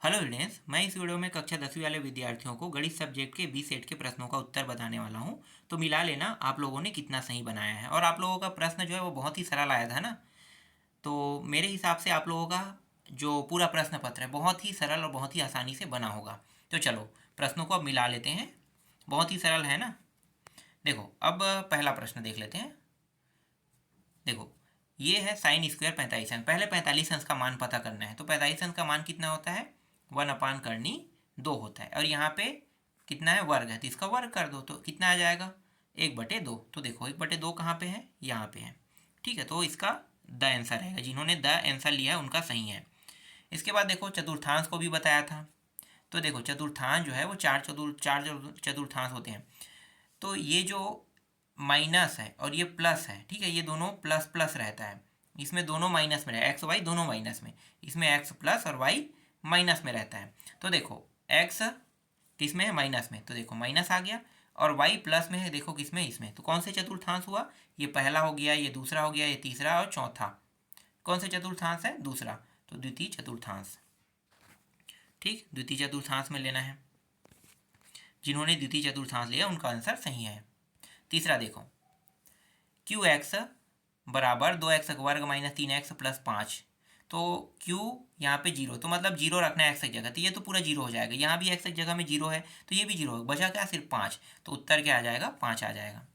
Hello students, मैं इस video में कक्षा 10वीं वाले विद्यार्थियों को गणित सब्जेक्ट के बी सेट के प्रश्नों का उत्तर बताने वाला हूं। तो मिला लेना आप लोगों ने कितना सही बनाया है। और आप लोगों का प्रश्न जो है वो बहुत ही सरल आया था ना। तो मेरे हिसाब से आप लोगों का जो पूरा प्रश्न पत्र है बहुत ही सरल और बहुत ही आसानी से बना होगा। तो चलो प्रश्नों को अब मिला लेते हैं। बहुत ही सरल है ना। देखो अब पहला प्रश्न देख लेते हैं। देखो ये है साइन स्क्वायर 45 अंश। पहले 45 अंश का मान पता करना है। तो 45 अंश का मान कितना होता है? 1/2 होता है। और यहाँ पे कितना है? वर्ग है, तो इसका वर्ग कर दो तो कितना आ जाएगा? 1/2। तो देखो 1/2 कहाँ पे है? यहाँ पे है। ठीक है, तो इसका द आंसर रहेगा। जिन्होंने द आंसर लिया है उनका सही है। इसके बाद देखो चतुर्थांश को भी बताया था। तो देखो चतुर्थांश जो है वो चार चतुर्थांश होते हैं। तो ये जो माइनस है और ये प्लस है, ठीक है, ये दोनों प्लस प्लस रहता है। इसमें दोनों माइनस में रहता है, एक्स वाई दोनों माइनस में। इसमें एक्स प्लस और वाई माइनस में रहता है। तो देखो एक्स किस में है? माइनस में। तो देखो माइनस आ गया। और वाई प्लस में है, देखो किस में? इसमें। तो कौन से चतुर्थांश हुआ? ये पहला हो गया, ये दूसरा हो गया, ये तीसरा और चौथा। कौन से चतुर्थांश है? दूसरा। तो द्वितीय चतुर्थांश। ठीक, द्वितीय चतुर्थांश में लेना है। जिन्होंने द्वितीय चतुर्थांश लिया उनका आंसर सही है। तीसरा देखो, क्यू एक्स बराबर 2x² माइनस 3x प्लस 5। तो क्यू यहाँ पे जीरो, तो मतलब जीरो रखना है एक्स की जगह। तो ये तो पूरा जीरो हो जाएगा। यहाँ भी एक्स की जगह में जीरो है तो ये भी जीरो है। बचा क्या? सिर्फ 5। तो उत्तर क्या आ जाएगा? 5 आ जाएगा।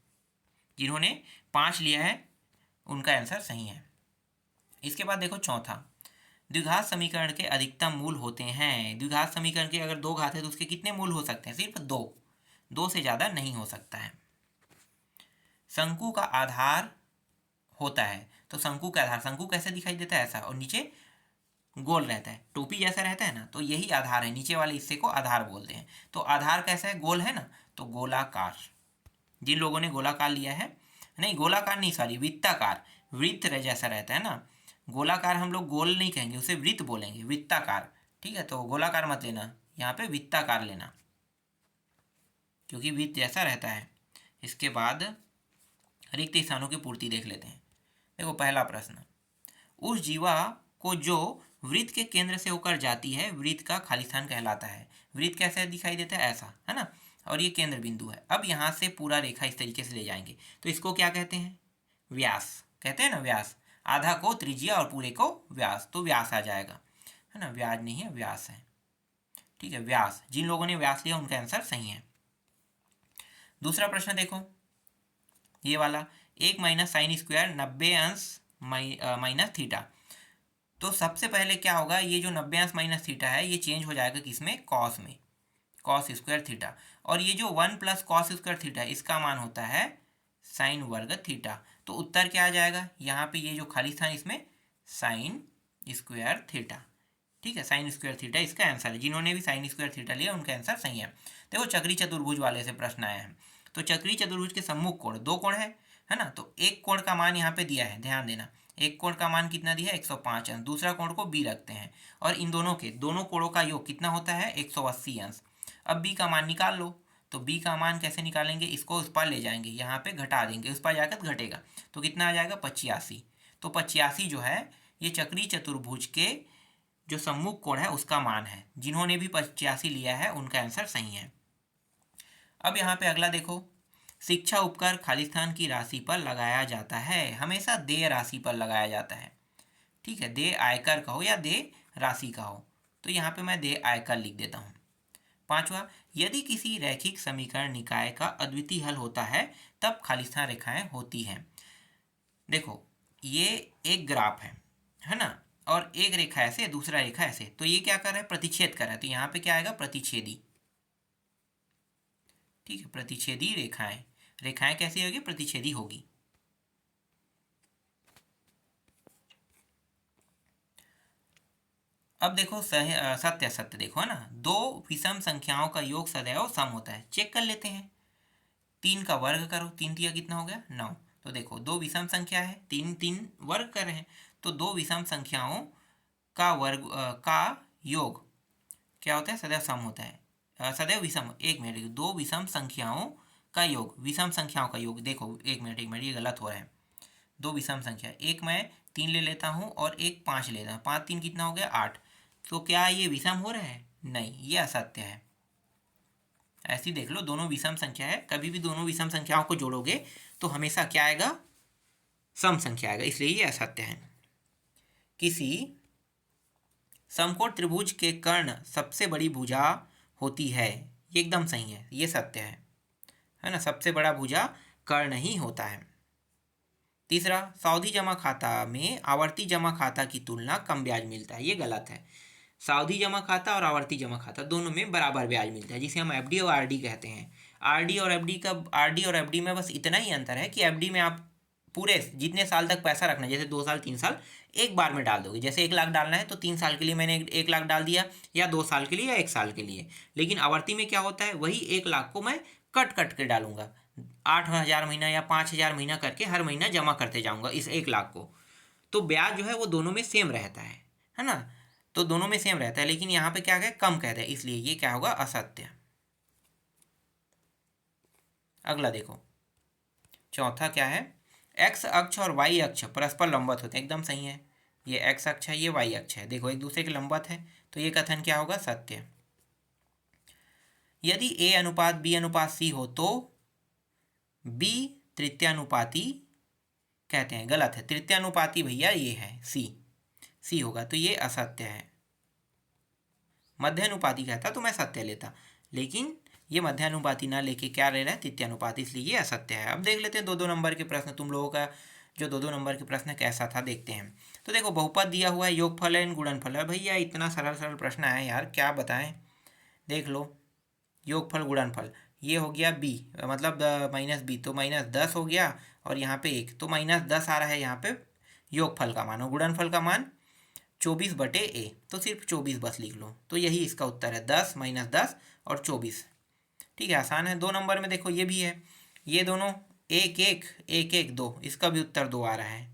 जिन्होंने 5 लिया है उनका आंसर सही है। इसके बाद देखो चौथा, द्विघात समीकरण के अधिकतम मूल होते हैं। द्विघात समीकरण के अगर दो घात है तो उसके कितने मूल हो सकते हैं? सिर्फ दो। दो से ज़्यादा नहीं हो सकता है। शंकु का आधार होता है। तो शंकु का आधार, शंकु कैसे दिखाई देता है? ऐसा, और नीचे गोल रहता है, टोपी जैसा रहता है ना। तो यही आधार है, नीचे वाले हिस्से को आधार बोलते हैं। तो आधार कैसा है? गोल है ना। तो गोलाकार। जिन लोगों ने गोलाकार लिया है, नहीं गोलाकार नहीं, सॉरी वृत्ताकार। वृत्त जैसा रहता है ना। गोलाकार हम लोग गोल नहीं कहेंगे, उसे वृत्त बोलेंगे, वृत्ताकार। ठीक है, तो गोलाकार मत लेना, यहाँ पे वृत्ताकार लेना, क्योंकि वृत्त जैसा रहता है। इसके बाद रिक्त स्थानों की पूर्ति देख लेते हैं। देखो पहला प्रश्न, उस जीवा को जो वृत्त के केंद्र से होकर जाती है वृत्त का खाली स्थान कहलाता है। वृत्त कैसे दिखाई देता है? ऐसा है ना। और ये केंद्र बिंदु है। अब यहाँ से पूरा रेखा इस तरीके से ले जाएंगे तो इसको क्या कहते हैं? व्यास कहते हैं ना। व्यास, आधा को त्रिज्या और पूरे को व्यास, तो व्यास आ जाएगा, है ना। व्याज नहीं है, व्यास है। ठीक है, व्यास। जिन लोगों ने व्यास लिया उनका आंसर सही है। दूसरा प्रश्न देखो, ये वाला, 1 - sin² 90 अंश माइनस थीटा। तो सबसे पहले क्या होगा? ये जो 90 अंश माइनस थीटा है ये चेंज हो जाएगा किसमें? कॉस में, कॉस स्क्वायर थीटा। और ये जो 1 प्लस कॉस स्क्वायर थीटा है इसका मान होता है साइन वर्ग थीटा। तो उत्तर क्या आ जाएगा? यहाँ पे ये जो खाली स्थान इसमें साइन स्क्वायर थीटा। ठीक है, साइन स्क्वायर थीटा इसका आंसर है। जिन्होंने भी साइन स्क्वायर थीटा लिया उनका आंसर सही है। देखो चक्री चतुर्भुज वाले से प्रश्न आया है। तो चक्री चतुर्भुज के सम्मुख कोण दो कोण है ना। तो एक कोण का मान यहाँ पे दिया है, ध्यान देना। एक कोण का मान कितना दिया है? 105 अंश। दूसरा कोण को बी रखते हैं और इन दोनों के दोनों कोणों का योग कितना होता है? 180 अंश। अब बी का मान निकाल लो। तो बी का मान कैसे निकालेंगे? इसको उस पर ले जाएंगे, यहाँ पे घटा देंगे, उस पर जाकर घटेगा। तो कितना आ जाएगा? 85। तो 85 जो है ये चक्री चतुर्भुज के जो सम्मुख कोण है उसका मान है। जिन्होंने भी 85 लिया है उनका आंसर सही है। अब यहाँ पे अगला देखो, शिक्षा उपकर खाली स्थान की राशि पर लगाया जाता है। हमेशा देय राशि पर लगाया जाता है। ठीक है, देय आयकर का हो या देय राशि का हो। तो यहाँ पे मैं देय आयकर लिख देता हूँ। पांचवा, यदि किसी रैखिक समीकरण निकाय का अद्वितीय हल होता है तब खाली स्थान रेखाएं होती हैं। देखो ये एक ग्राफ है ना। और एक रेखा ऐसे, दूसरा रेखा ऐसे। तो ये क्या कर रहा है? प्रतिच्छेद कर रहा है। तो यहाँ पे क्या आएगा? प्रतिच्छेदी। ठीक है, प्रतिच्छेदी रेखाएं। रेखाएं कैसी होगी? प्रतिच्छेदी होगी। अब देखो सत्य असत्य देखो, है ना। दो विषम संख्याओं का योग सदैव सम होता है। चेक कर लेते हैं। 3 का वर्ग करो, 3 तिया कितना हो गया? 9। तो देखो दो विषम संख्या है, 3 3 वर्ग कर रहे हैं। तो दो विषम संख्याओं का वर्ग का योग क्या होता है? सदैव सम होता है। सदैव विषम, एक मिनट, दो विषम संख्याओं का योग, विषम संख्याओं का योग। देखो एक मिनट ये गलत हो रहा है। दो विषम संख्या, एक मैं 3 ले लेता हूँ और एक 5 ले लेता हूँ। 5 3 कितना हो गया? 8। तो क्या ये विषम हो रहा है? नहीं, ये असत्य है। ऐसी देख लो, दोनों विषम संख्या है, कभी भी दोनों विषम संख्याओं को जोड़ोगे तो हमेशा क्या आएगा? सम संख्या आएगा, इसलिए ये असत्य है। किसी समकोण त्रिभुज के कर्ण सबसे बड़ी भुजा होती है, ये एकदम सही है, ये सत्य है ना। सबसे बड़ा भुजा कर्ण ही होता है। तीसरा, सावधि जमा खाता में आवर्ती जमा खाता की तुलना कम ब्याज मिलता है, ये गलत है। सावधि जमा खाता और आवर्ती जमा खाता दोनों में बराबर ब्याज मिलता है, जिसे हम एफडी और आरडी कहते हैं। आरडी और एफडी में बस इतना ही अंतर है कि एफडी में आप पूरे जितने साल तक पैसा रखना है, जैसे 2 साल 3 साल, एक बार में डाल दोगे। जैसे 1 लाख डालना है तो 3 साल के लिए मैंने 1 लाख डाल दिया, या 2 साल के लिए, या 1 साल के लिए। लेकिन आवर्ती में क्या होता है, वही 1 लाख को मैं कट कट के डालूंगा, 8,000 महीना या 5,000 महीना करके हर महीना जमा करते जाऊंगा इस 1 लाख को। तो ब्याज जो है वो दोनों में सेम रहता है ना। तो दोनों में सेम रहता है, लेकिन यहाँ पे क्या है, कम कहते हैं, इसलिए ये क्या होगा? असत्य। अगला देखो, चौथा क्या है? एक्स अक्ष और वाई अक्ष परस्पर लंबवत होते हैं, एकदम सही है। ये एक्स अक्ष है, ये वाई अक्ष है, देखो एक दूसरे के लंबवत है, तो ये कथन क्या होगा? सत्य। यदि ए अनुपात बी अनुपात सी हो तो बी तृतीयानुपाती कहते हैं, गलत है। तृतीयानुपाती भैया ये है, सी होगा, तो ये असत्य है। मध्यानुपाती कहता तो मैं सत्य लेता, लेकिन ये मध्यानुपाती ना लेके क्या ले रहा है? तृतीयानुपाती, इसलिए ये असत्य है। अब देख लेते हैं 2-2 नंबर के प्रश्न। तुम लोगों का जो 2-2 नंबर के प्रश्न कैसा था देखते हैं। तो देखो, बहुपद दिया हुआ है, योगफल है, गुणनफल है। भैया इतना सरल सरल प्रश्न है यार, क्या बताएं। देख लो, योगफल गुणनफल, ये हो गया बी, मतलब माइनस बी, तो -10 हो गया, और यहाँ पे 1, तो -10 आ रहा है यहाँ पे योगफल का मान, और गुणनफल का मान 24/a, तो सिर्फ 24 बस लिख लो, तो यही इसका उत्तर है, 10 - 10 और 24। ठीक है, आसान है। 2 नंबर में देखो, ये भी है, ये दोनों 1 1 1 1 2, इसका भी उत्तर 2 आ रहा है।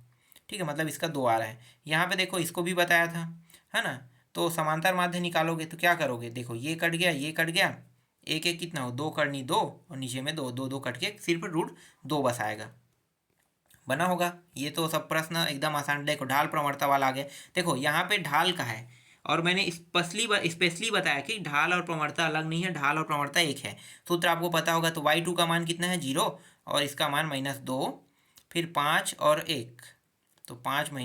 ठीक है, मतलब इसका 2 आ रहा है। यहाँ पे देखो, इसको भी बताया था, है ना। तो समांतर माध्य निकालोगे तो क्या करोगे? देखो, ये कट गया, ये कट गया, 1 1 कितना हो? 2 करनी 2, और नीचे में 2 2 2 कट के सिर्फ √2 बस आएगा। बना होगा। ये तो सब प्रश्न एकदम आसान। देखो, ढाल प्रवणता वाला आ गया। देखो, यहाँ पे ढाल का है, और मैंने स्पेशली बताया कि ढाल और प्रवणता अलग नहीं है, ढाल और प्रवणता एक है। सूत्र आपको पता होगा। तो y2 का मान कितना है? 0, और इसका मान -2, फिर 5 और 1, तो 5 -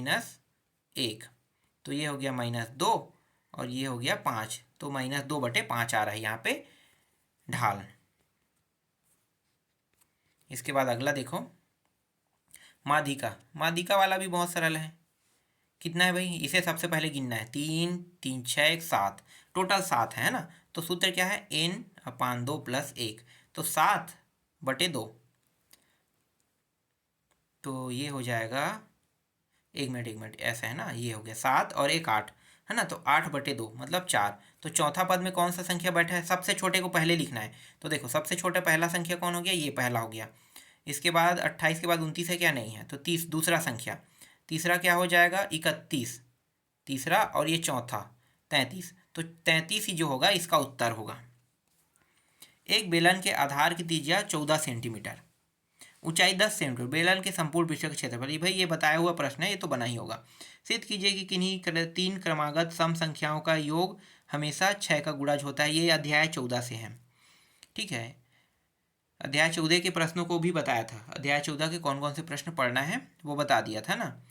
1, तो ये हो गया -2, और ये हो गया 5, तो -2/5 आ रहा है यहाँ पे ढाल। इसके बाद अगला देखो, माध्यिका वाला भी बहुत सरल है। कितना है भाई? इसे सबसे पहले गिनना है, 3 3 6 1 7, टोटल 7 है ना। तो सूत्र क्या है? n/2 + 1, तो 7/2, तो ये हो जाएगा, 1 मिनट ऐसा है ना, ये हो गया 7 और 1 8, है ना। तो 8/2 मतलब 4। तो चौथा पद में कौन सा संख्या बैठा है? सबसे छोटे को पहले लिखना है। तो देखो, सबसे छोटा पहला संख्या कौन हो गया? ये पहला हो गया। इसके बाद 28 के बाद 29 है क्या? नहीं है, तो 30 दूसरा संख्या। तीसरा क्या हो जाएगा? 31 तीसरा, और ये चौथा 33, तो 33 ही जो होगा इसका उत्तर होगा। एक बेलन के आधार की त्रिज्या 14 सेंटीमीटर, ऊंचाई 10 सेंटीमीटर, बेलन के संपूर्ण पृष्ठ का क्षेत्रफल। भाई ये बताया हुआ प्रश्न है, ये तो बना ही होगा। सिद्ध कीजिए कि किन्हीं 3 क्रमागत सम संख्याओं का योग हमेशा 6 का गुणज होता है। ये अध्याय 14 से है। ठीक है, अध्याय 14 के प्रश्नों को भी बताया था। अध्याय 14 के कौन कौन से प्रश्न पढ़ना है वो बता दिया था ना।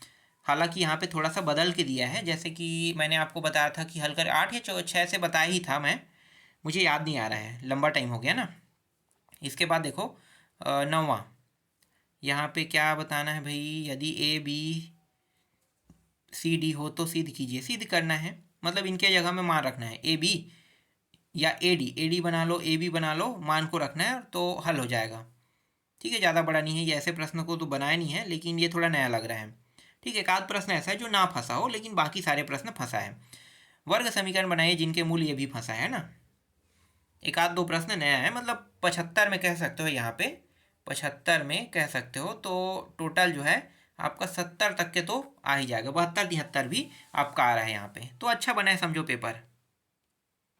हालांकि यहाँ पे थोड़ा सा बदल के दिया है, जैसे कि मैंने आपको बताया था कि हल कर 8 या 6 से बताया ही था मैं, मुझे याद नहीं आ रहा है, लंबा टाइम हो गया ना। इसके बाद देखो 9वां, यहाँ पे क्या बताना है भाई? यदि ABCD हो तो सिद्ध कीजिए। सिद्ध करना है मतलब इनके जगह में मान रखना है, AB या AD बना लो, AB बना लो, मान को रखना है तो हल हो जाएगा। ठीक है, ज़्यादा बड़ा नहीं है, ये ऐसे प्रश्न को तो बनाया नहीं है, लेकिन ये थोड़ा नया लग रहा है। ठीक है, एक आध प्रश्न ऐसा है जो ना फंसा हो, लेकिन बाकी सारे प्रश्न फंसा है। वर्ग समीकरण बनाइए जिनके मूल ये भी फंसा है ना। एक आध 2 प्रश्न नया है, मतलब 75 में कह सकते हो, यहाँ पे 75 में कह सकते हो। तो टोटल जो है आपका 70 तक के तो आ ही जाएगा, 72 73 भी आपका आ रहा है यहाँ पे। तो अच्छा बना है समझो पेपर।